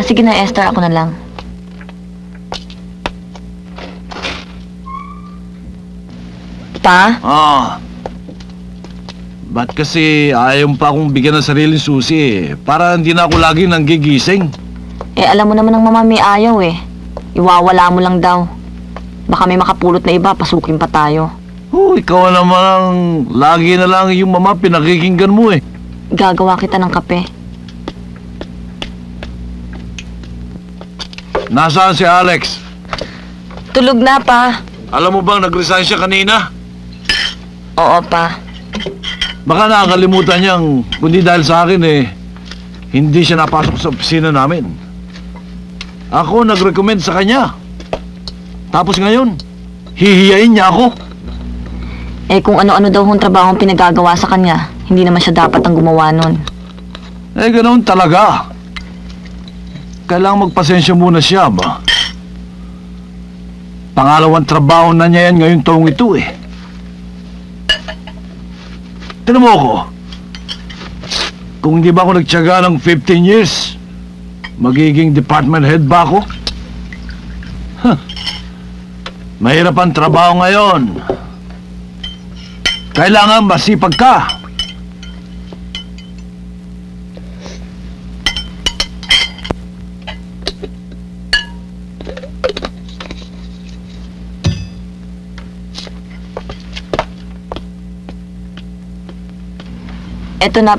Sige na, Esther. Ako na lang. Pa? Ba't kasi ayaw pa akong bigyan ng sariling susi para hindi na ako lagi nanggigising? Alam mo naman ng mama may ayaw eh. Iwawala mo lang daw. Baka may makapulot na iba, pasukin pa tayo. Ikaw naman lagi na lang yung mama pinakikinggan mo eh. Gagawa kita ng kape. Nasaan si Alex? Tulog na, pa. Alam mo bang nag-resign siya kanina? Oo, pa. Baka nakakalimutan niyang, kundi dahil sa akin hindi siya napasok sa opisina namin. Ako nag-recommend sa kanya. Tapos ngayon, hihiyain niya ako. Kung ano-ano daw hong trabaho ang pinagagawa sa kanya, hindi naman siya dapat ang gumawa nun. Ganoon talaga. Kailangang magpasensya muna siya ba? Pangalawang trabaho na niya yan ngayong taong ito eh. Tignan mo ako. Kung hindi ba ako nagtiyaga ng 15 years, magiging department head ba ako? Mahirap ang trabaho ngayon. Kailangan masipag ka. Eto na.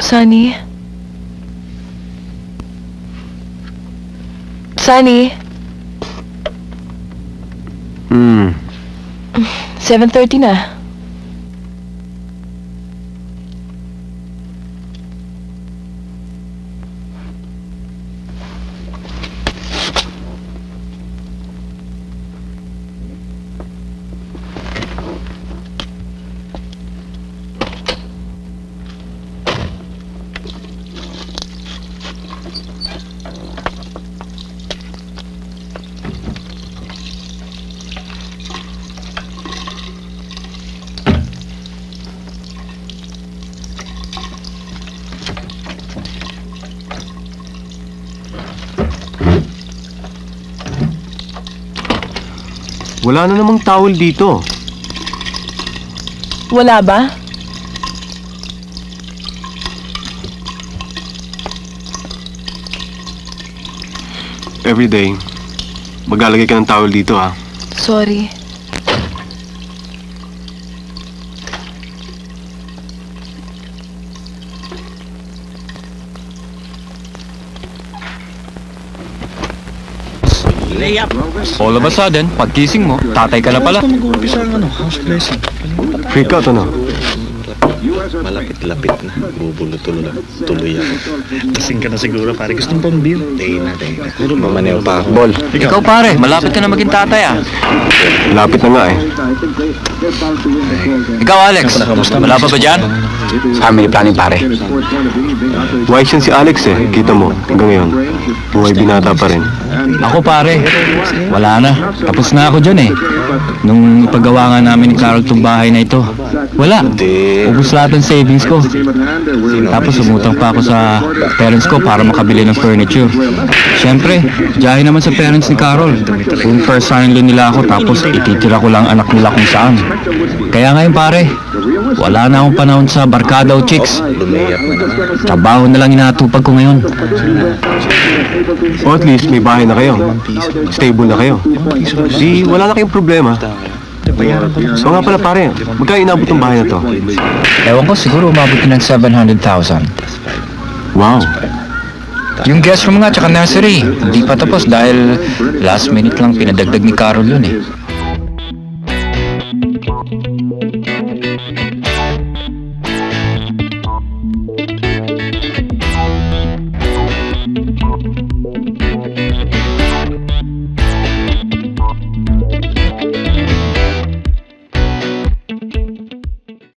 Sunny? Sunny? 7:30 na. Wala na namang towel dito. Wala ba? Everyday, maglalagay ka ng towel dito ha. Sorry. All of a sudden, pagkising mo, tatay ka na pala. Freak out ano? Malapit-lapit na. Bubulo-tuloy ako. Kasing ka na siguro, pare. Gusto mo pang beer? Day na. Puro mamanew pa ako. Bol. Ikaw pare, malapit ka na maging tatay ah. Lapit na nga eh. Ikaw Alex, wala pa ba dyan? family planning pare. Wise yan si Alex eh. Kita mo, hanggang ngayon. Buhay binata pa rin. Ako pare, wala na. Tapos na ako dyan eh. Nung ipagawa nga namin ni Carol itong bahay na ito, wala. Ubus lahat ng savings ko. Tapos umutang pa ako sa parents ko para makabili ng furniture. Siyempre, diyahin naman sa parents ni Carol. Kung first son-in-law nila ako, tapos ititira ko lang anak nila kung saan. Kaya ngayon pare, wala na akong panahon sa barkada o chicks. Lumiyak na naman. Trabaho na lang inatupag ko ngayon. O at least may bahay na kayo. Stable na kayo. Di wala na kayong problema. So nga pala pare, magkano inabot ng bahay na to? Ewan ko, siguro umabot ng 700,000. Wow. Yung guest room nga, tsaka nursery, hindi pa tapos dahil last minute lang pinadagdag ni Carol yun eh.